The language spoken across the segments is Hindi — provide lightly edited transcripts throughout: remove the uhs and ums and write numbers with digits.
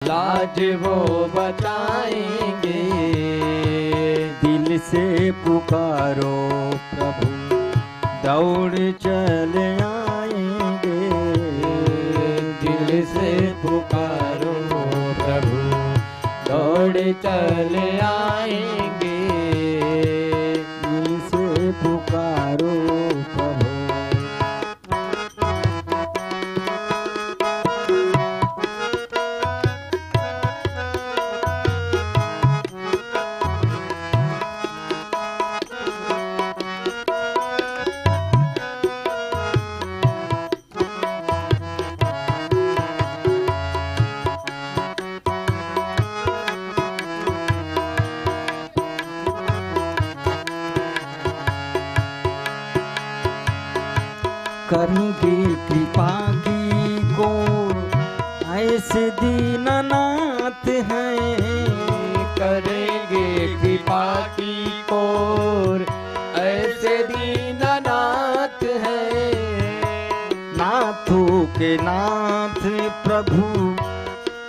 लाज वो बचाएंगे। दिल से पुकारो प्रभु दौड़ चले आएंगे। दिल से पुकारो प्रभु दौड़ चले आएंगे। दिल से पुकारो प्रभु। करेंगे कृपा की को ऐसे दीननाथ हैं। करेंगे कृपा की कोर ऐसे दीननाथ हैं। नाथों के नाथ प्रभु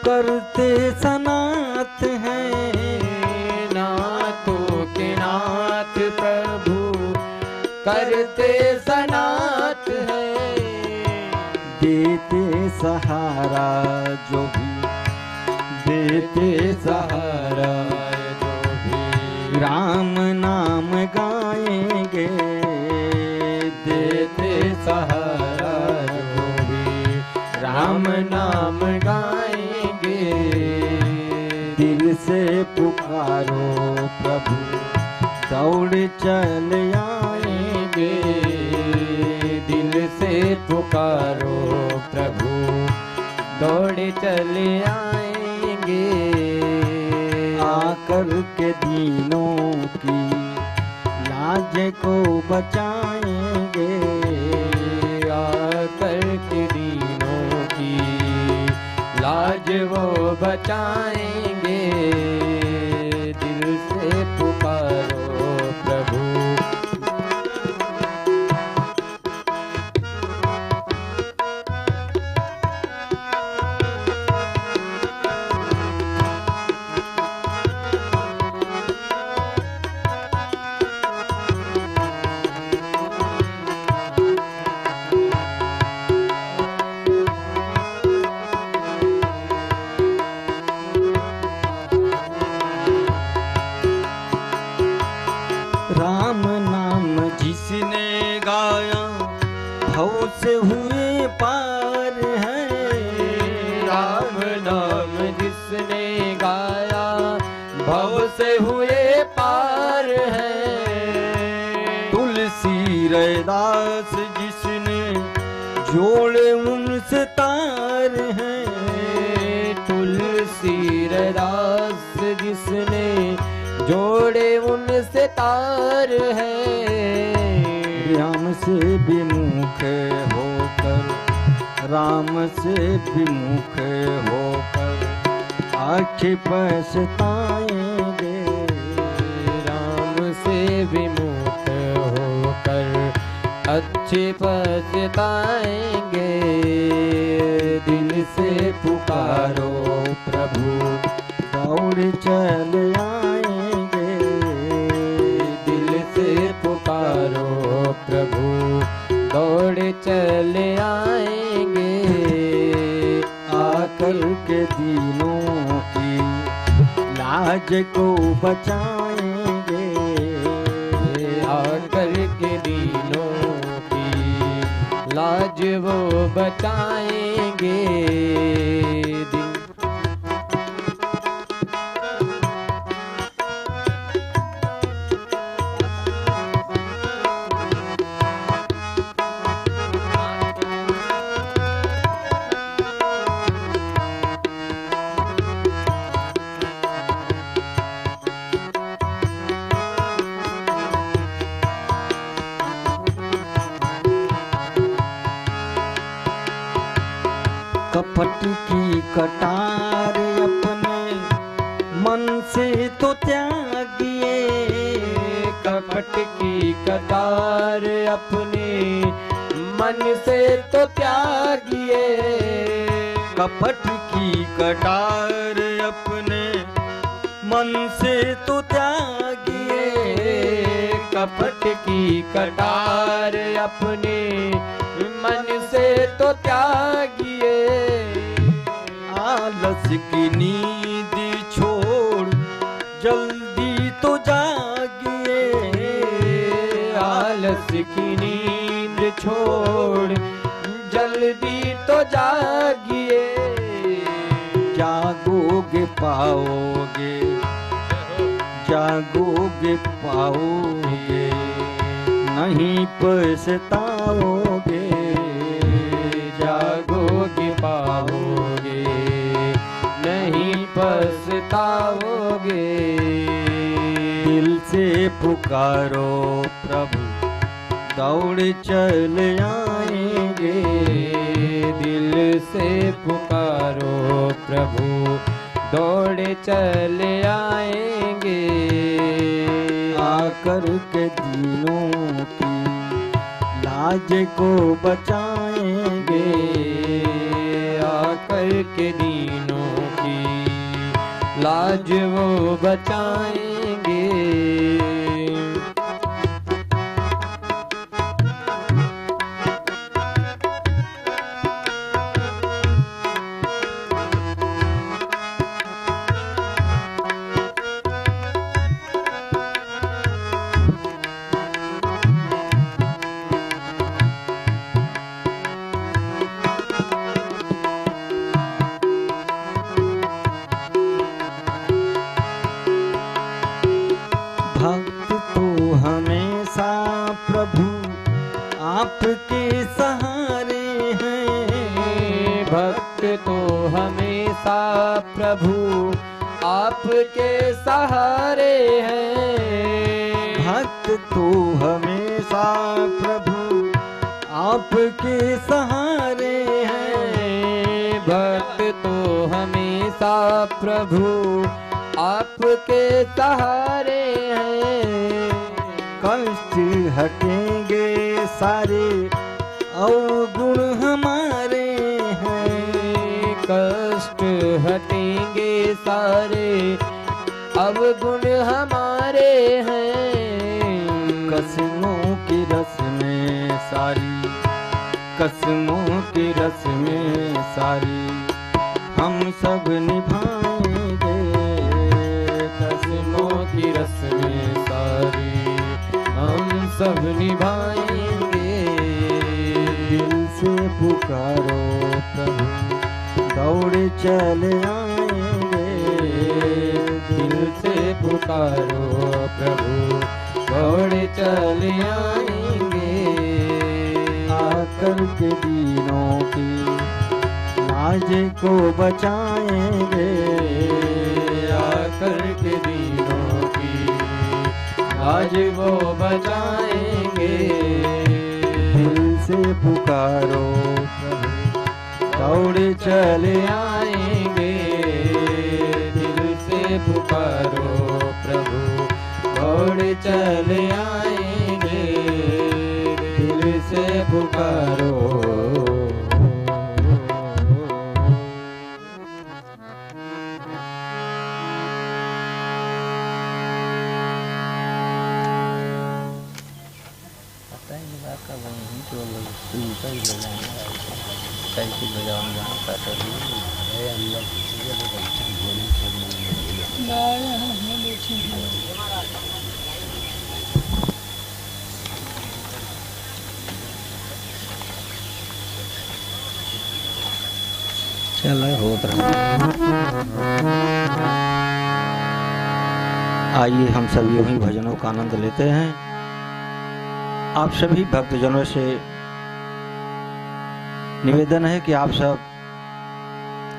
करते सनाथ हैं। नाथों के नाथ प्रभु करते सनाथ है। देते सहारा जो भी देते सहारा जो भी राम नाम गाएंगे। देते सहारा जो भी राम नाम गाएंगे। दिल से पुकारो प्रभु दौड़ चल आएंगे। दिल से पुकारो प्रभु दौड़ चले आएंगे। आकर के दीनों की लाज को बचाएंगे। आकर के दीनों की लाज वो बचाएंगे। दिल से पुकारो प्रभु। राम नाम जिसने गाया भव से हुए पार है। राम नाम जिसने गाया भव से हुए पार है। तुलसी रैदास जिसने जोड़े उनसे तार है। तुलसी रैदास जिसने जोड़े उनसे तार है। राम से विमुख होकर राम से विमुख होकर आँखें पछताएंगे। राम से विमुख होकर अच्छे पछताएंगे। दिल से पुकारो प्रभु दौड़ चल आएंगे। दिल से पुकारो प्रभु दौड़ चले आएंगे। आकर के दीनों की लाज को बचाएंगे। आकर के दीनों की लाज वो बचाएंगे। कपट की कटार अपने मन से तो त्यागिए। कपट की कतार अपने मन से तो त्यागिए। कपट की कटार अपने मन से तो त्यागिए। कपट की कटार अपने मन से तो त्यागिए। आलस की नींद छोड़ जल्दी तो जागिए। आलस की नींद छोड़ जल्दी तो जागिए। जागोगे पाओगे, जागोगे पाओगे, नहीं पछताओगे। जागोगे पाओगे, नहीं पछताओगे। दिल से पुकारो प्रभु, दौड़ चल आएंगे। दिल से पुकारो प्रभु, दौड़ चल आएंगे। आकर के दीनों की लाज को बचाएंगे। आकर के दीनों की लाज वो बचाएंगे। भक्त तो हमेशा प्रभु आपके सहारे हैं। भक्त तो हमेशा प्रभु आपके सहारे हैं। भक्त तो हमेशा प्रभु आपके सहारे हैं। भक्त तो हमेशा प्रभु आपके सहारे हैं। कष्ट हटेंगे सारे अवगुण हमारे हैं। कष्ट हटेंगे सारे अवगुण हमारे हैं। कसमों की रस में सारी, कसमों की रस में सारी हम सब निभाएंगे। कसमों की रस में सारी हम सब निभाएंगे। दिल से पुकारो प्रभु, दौड़ चल आएंगे। दिल से पुकारो प्रभु, दौड़ चल आएंगे। आकर के दीनों की लाज को बचाएंगे। आकर के दीनों की लाज वो बचाएंगे। दिल से पुकारो प्रभु, दौड़ चल आएंगे। दिल से पुकारो प्रभु, दौड़ चल आएंगे। दिल से पुकारो। चलो होत रहा। आइए हम सब यूं ही भजनों का आनंद लेते हैं। आप सभी भक्तजनों से निवेदन है कि आप सब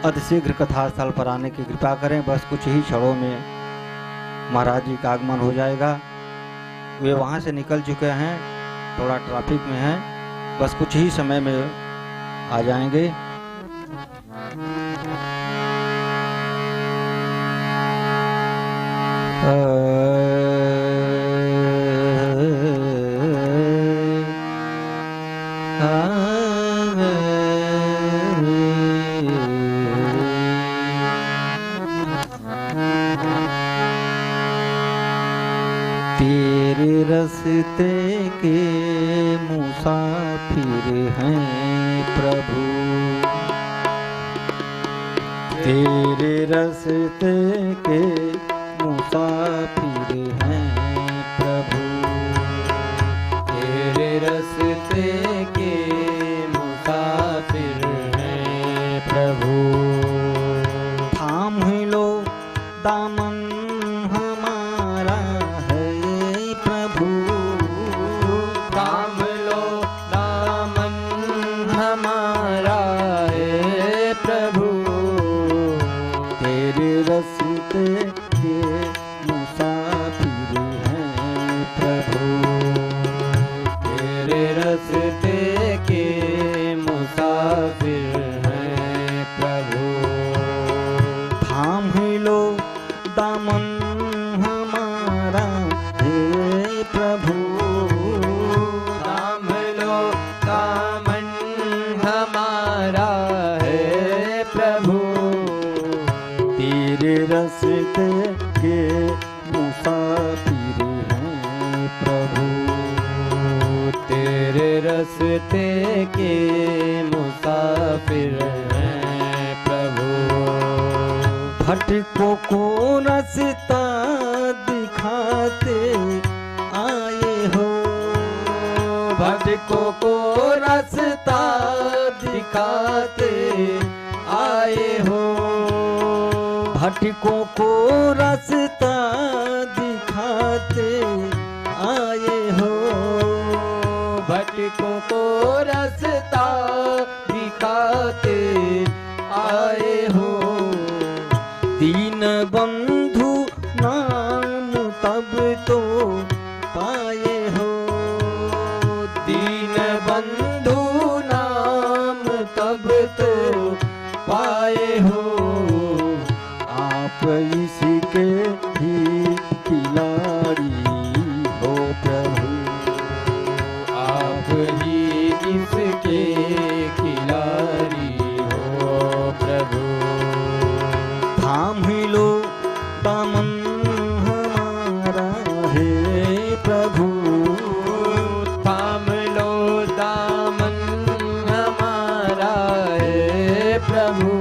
अतिशीघ्र कथा स्थल पर आने की कृपा करें। बस कुछ ही क्षणों में महाराज जी का आगमन हो जाएगा। वे वहाँ से निकल चुके हैं, थोड़ा ट्रैफिक में हैं, बस कुछ ही समय में आ जाएंगे। तेरे रस्ते के मुसाफिर हैं प्रभु, तेरे रस्ते के मुसाफिर हैं प्रभु, तेरे रस्ते के मुसाफिर हैं प्रभु। थाम लो दामन हमारा है प्रभु, थाम लो दामन हमारा है प्रभु, तेरे रस्ते के मुसाफिर हैं प्रभु, तेरे रस्ते के मुसाफिर हैं प्रभु। थाम लो दामन हमारा हे प्रभु, थाम लो दामन हमारा है प्रभु, तेरे रस्ते के मुसाफिर हैं प्रभु, तेरे रस्ते के मुसाफिर हैं प्रभु। भटकों को रास्ता दिखाते आए हो, भटकों को रास्ता दिखाते आए हो, भटकों को रास्ता दिखाते आए हो, भटकों को रास्ता दिखाते आए हो, दीन बंधु नाम तब तो पाए हो, दीन बंधु नाम तब तो पाए हो, आप इसके ही खिलाड़ी हो प्रभु, आप ही इसके खिलाड़ी हो प्रभु। थाम लो दामन हमारा हे प्रभु, थाम लो दामन हमारा है प्रभु,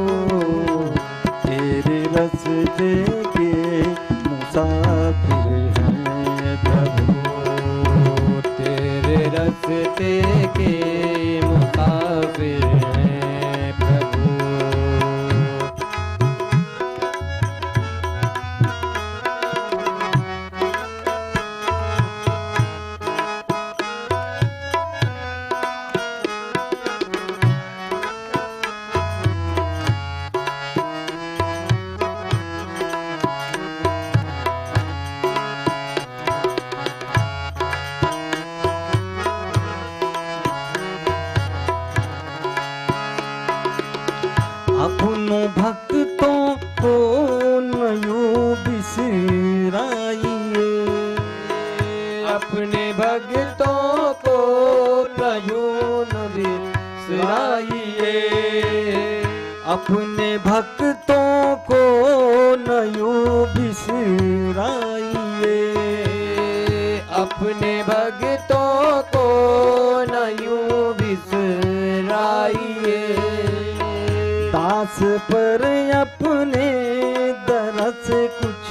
तेरे रस्ते के मुसाफिर हैं प्रभु, तेरे रस्ते के मुसाफिर हैं प्रभु। अपनों भक्तों को नयो बिसराइए, अपने भक्तों को प्रयून बिसराइए, अपने भक्तों को नयो बिसराइए, अपने भक्तों को नयूं बिसराइए, दास पर अपने दरस कुछ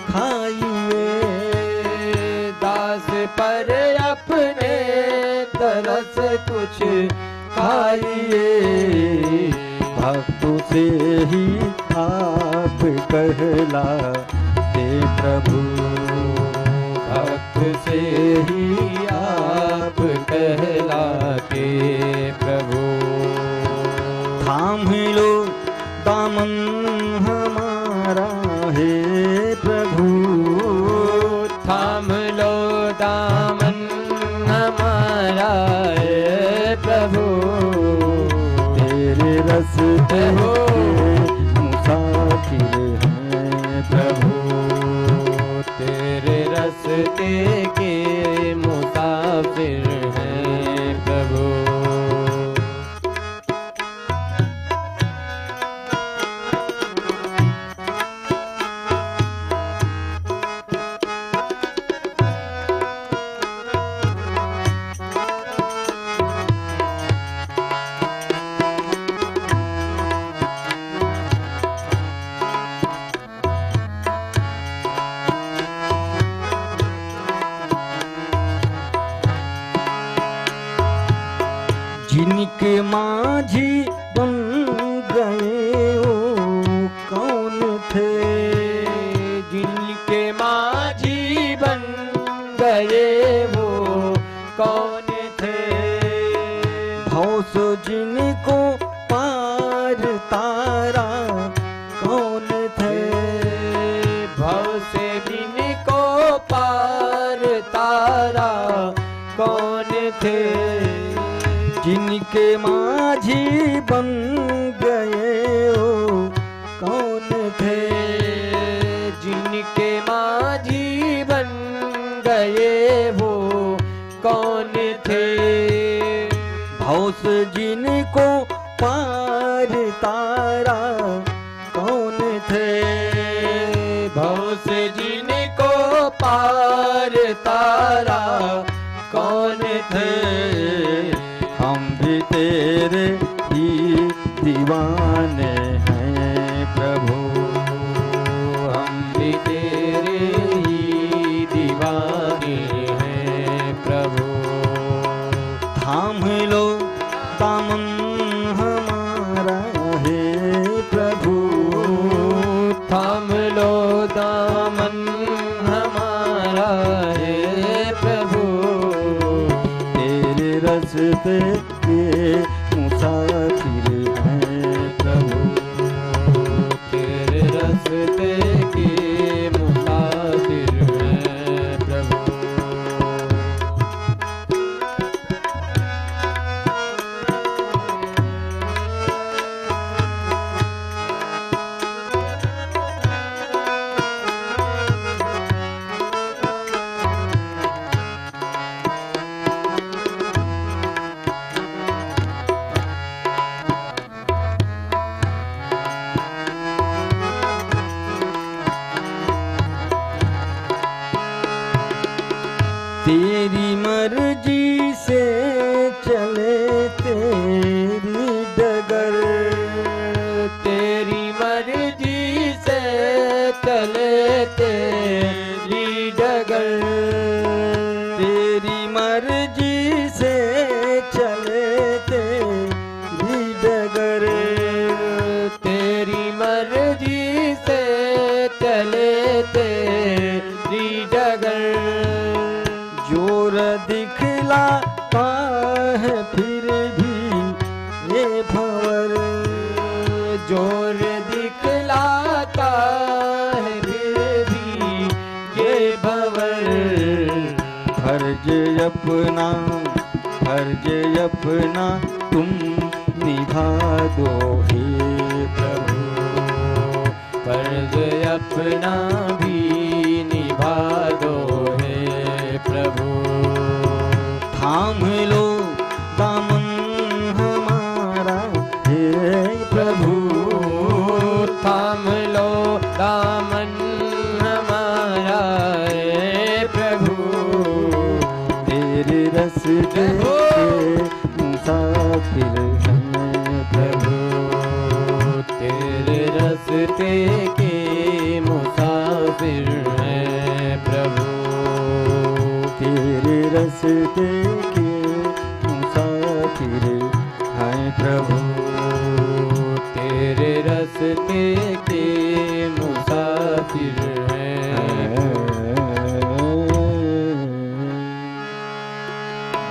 खाइए, दास पर अपने तरस कुछ खाइए, भक्तों से ही आप कहलाते प्रभु, भक्त से ही आप कहलाते प्रभु। थाम लो दामन हमारा हे प्रभु, थाम लो दामन हमारा है प्रभु, तेरे रस्ते हो मुसाफिर हैं प्रभु, तेरे रस्ते के मुसाफिर हैं प्रभु। जिनके माझी बन गए हो कौन थे, जिनके माझी बन गए वो कौन थे, भव से जिनको पार तारा कौन थे, भव से जिनको पार तारा कौन थे, हम भी तेरे ही दीवाने हैं प्रभु, हम भी तेरे ही दीवाने हैं प्रभु, थाम लो दामन हमारा हे प्रभु, थाम लो दामन हमारा है प्रभु, तेरे रस्ते के मुसाफिर हैं प्रभु, तेरे रस्ते के मुसाफिर हैं प्रभु। तेरी मर्जी से चले तेरी डगर, तेरी मर्जी से चले तेरी डगर, तेरी मर्जी से चले तेरी डगर, तेरी मर्जी से चले तेरी डगर, जोर दिखलाता है फिर भी ये भंवर, जोर दिखलाता है फिर भी ये भंवर, फर्ज अपना तुम निभा दो हे प्रभु, फर्ज अपना भी निभा दो हे प्रभु, थाम लो दामन हमारा हे प्रभु, थाम लो दामन हमारा हे प्रभु, तेरे रस्ते के मुसाफिर हैं प्रभु, तेरे रस्ते के मुसाफिर हैं प्रभु, तेरे रस्ते के मुसाफिर हैं प्रभु, तेरे रस्ते के मुसाफिर हैं।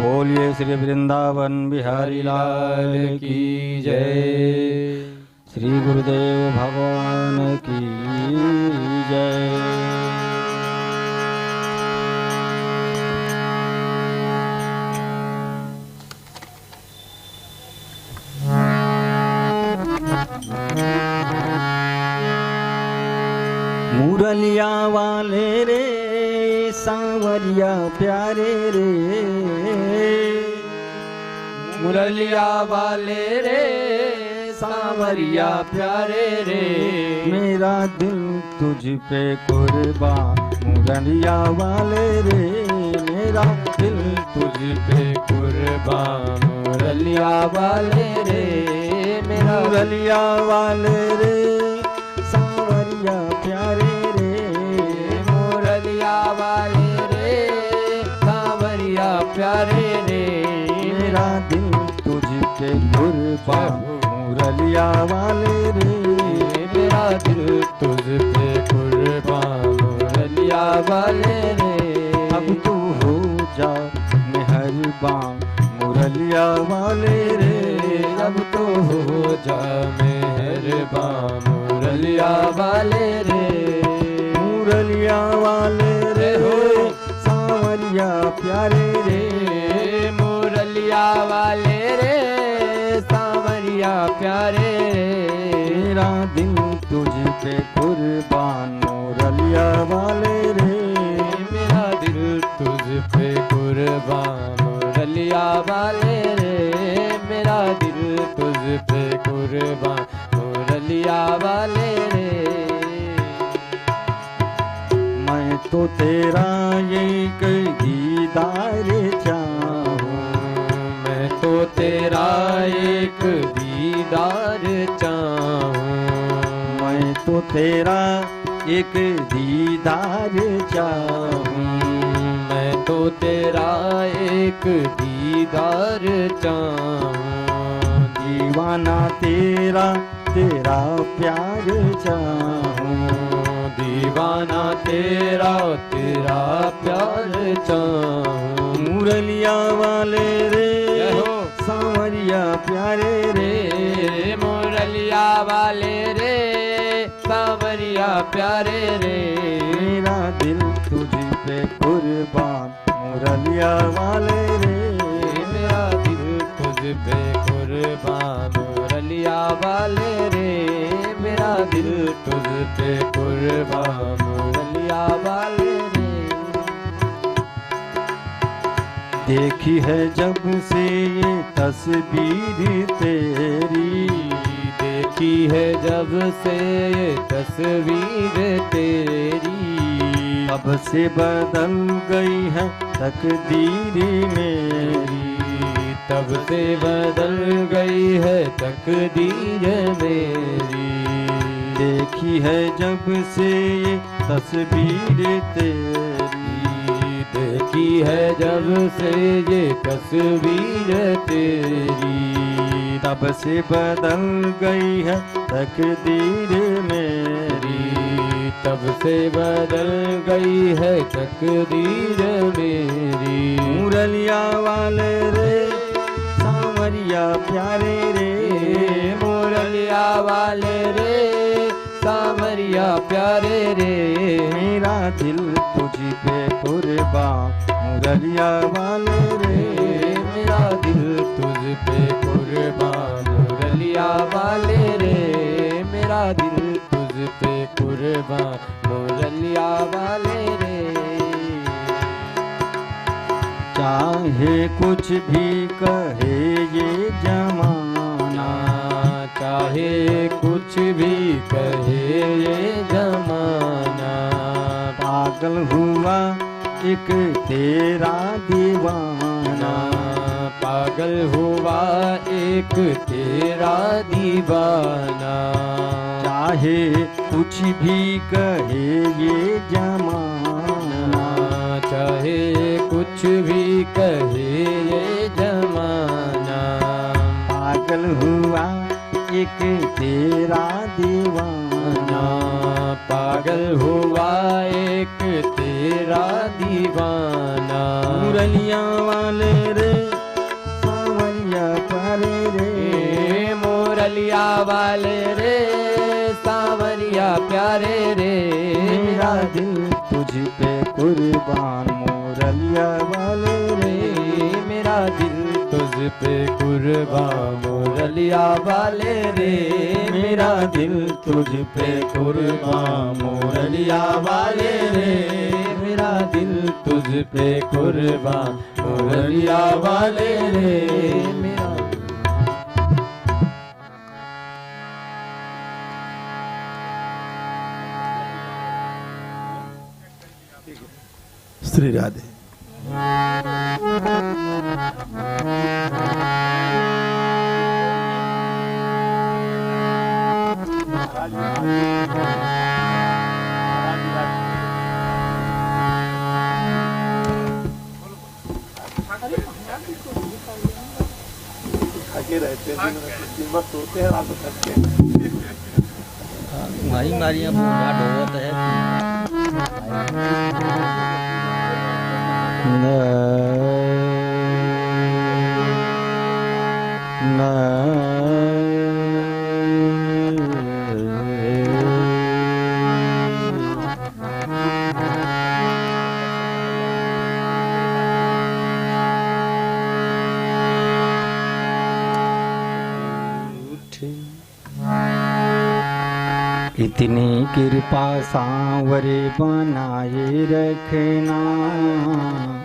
बोलिए श्री वृंदावन बिहारी लाल की जय, श्री गुरुदेव भगवान की जय। मुरलिया वाले रे सांवरिया प्यारे रे, मुरलिया वाले रे सांवरिया प्यारे रे, मेरा दिल तुझ पे कुर्बान मुरलिया वाले रे, मेरा दिल तुझ पे कुर्बान मुरलिया वाले रे, मेरा मुरलिया वाले रे सांवरिया प्यारे रे, मुरलिया वाले रे सांवरिया प्यारे रे, मेरा दिल तुझ पे कुर्बान मुरलिया वाले रे, मेरा दिल तुझ पे कुर्बान मुरलिया वाले रे, अब तू हो जा मेहरबान मुरलिया वाले रे, अब तो हो जा मेहरबान मुरलिया वाले रे, मुरलिया वाले रे हो सांवरिया प्यारे रे, मुरलिया वाले रे कुर्बान मुरलिया वाले रे। मेरा दिल तुझ पे कुर्बान मुरलिया वाले रे। मेरा दिल तुझ पे कुर्बान मुरलिया वाले रे। मैं तो तेरा एक दीदार चाहूं। मैं तो तेरा एक दीदार चाहूं। मैं तो तेरा एक दीदार चाहूं। मैं तो तेरा एक दीदार चाहूं। दीवाना तेरा तेरा प्यार चाहूं। दीवाना तेरा तेरा प्यार चाहूं। मुरलिया वाले रे जय हो। सांवरिया प्यारे रे। मुरलिया वाले रे सांवरिया प्यारे रे। मेरा दिल तुझ पे कुर्बान मुरलिया वाले रे। मेरा दिल तुझ पे कुर्बान मुरलिया वाले रे। मेरा दिल तुझ पे कुर्बान मुरलिया वाले रे। देखी है जब से ये तस्वीर तेरी। देखी है जब से ये तस्वीर तेरी। तब से बदल गई है तकदीर मेरी। तब से बदल गई है तकदीर मेरी। देखी है जब से ये तस्वीर तेरी। देखी है जब से ये तस्वीर तेरी। तब से बदल गई है तकदीर मेरी। तब से बदल गई है तकदीर मेरी। मुरलिया वाले रे सांवरिया प्यारे रे। मुरलिया वाले रे सांवरिया प्यारे रे। मेरा दिल तुझ पे कुर्बान मुरलिया वाले रे। मेरा दिल तुझ पे कुर्बान मुरलिया वाले रे। मेरा दिल तुझ पे कुर्बान मुरलिया वाले रे। चाहे कुछ भी कहे ये जमाना। चाहे कुछ भी कहे ये जमाना। पागल हुआ एक तेरा दीवाना। पागल हुआ एक तेरा दीवाना। चाहे कुछ भी कहे ये जमाना। चाहे कुछ भी कहे ये जमाना। पागल हुआ एक तेरा दीवाना। पागल हुआ एक तेरा दीवाना। मुरलिया वाले रे सांवरिया प्यारे रे। मुरलिया वाले रे सांवरिया प्यारे रे। मेरा दिल तुझ पे कुर्बान मुरलिया वाले रे। मेरा दिल तुझ पे कुर्बान मुरलिया वाले रे। मेरा दिल तुझ पे कुर्बान मुरलिया वाले रे। मेरा दिल तुझ पे कुर्बान मुरलिया वाले रे। मेरा श्री राधे। रहते हैं दिन भर सोते हैं रात को थकते हैं। मारी मारियां पूरा ढोवत है। इतनी कृपा सांवरे बनाए रखना,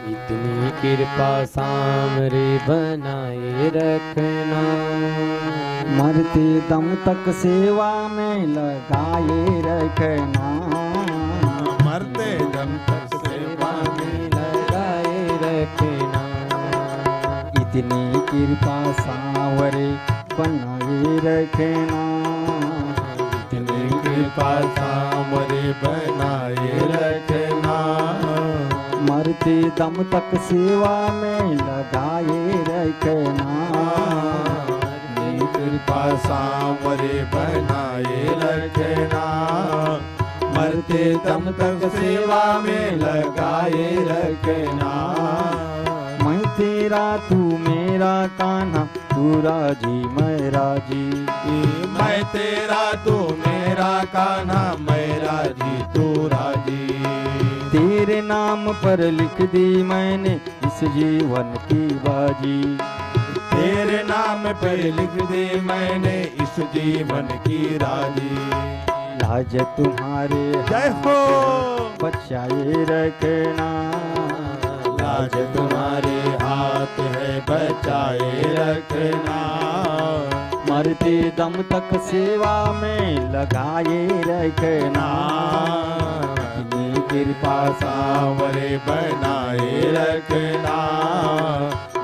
इतनी कृपा सामरे बनाए रखना, मरते दम तक सेवा में लगाए रखना, मरते दम तक सेवा में लगाए रखना, इतनी कृपा सांवरे बनाए रखना, इतनी कृपा सामरे बनाए रखना, मरते दम तक सेवा में लगाए रखना, इतनी कृपा सामरे बनाए रखना, मरते दम तक सेवा में लगाए रखना, मैं तेरा तू मेरा कान्हा, तू राजी मैं राजी, मैं तेरा तू मेरा कान्हा, मैं राजी तू राजी, तेरे नाम पर लिख दी मैंने इस जीवन की बाजी, तेरे नाम पे लिख दी मैंने इस जीवन की राजी, लाज तुम्हारे जय हो, बचाए रखना, लाज तुम्हारे हाथ है बचाए रखना, मरते दम तक सेवा में लगाए रखना, इतनी कृपा सावरे बनाए रखना,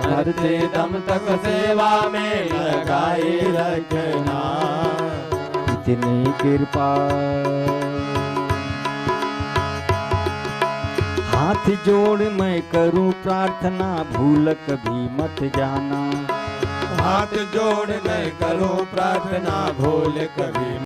मरते दम तक सेवा में लगाए रखना, इतनी कृपा। हाथ जोड़ मैं करूं प्रार्थना, भूल कभी मत जाना, हाथ जोड़ मैं करूं प्रार्थना, भूल कभी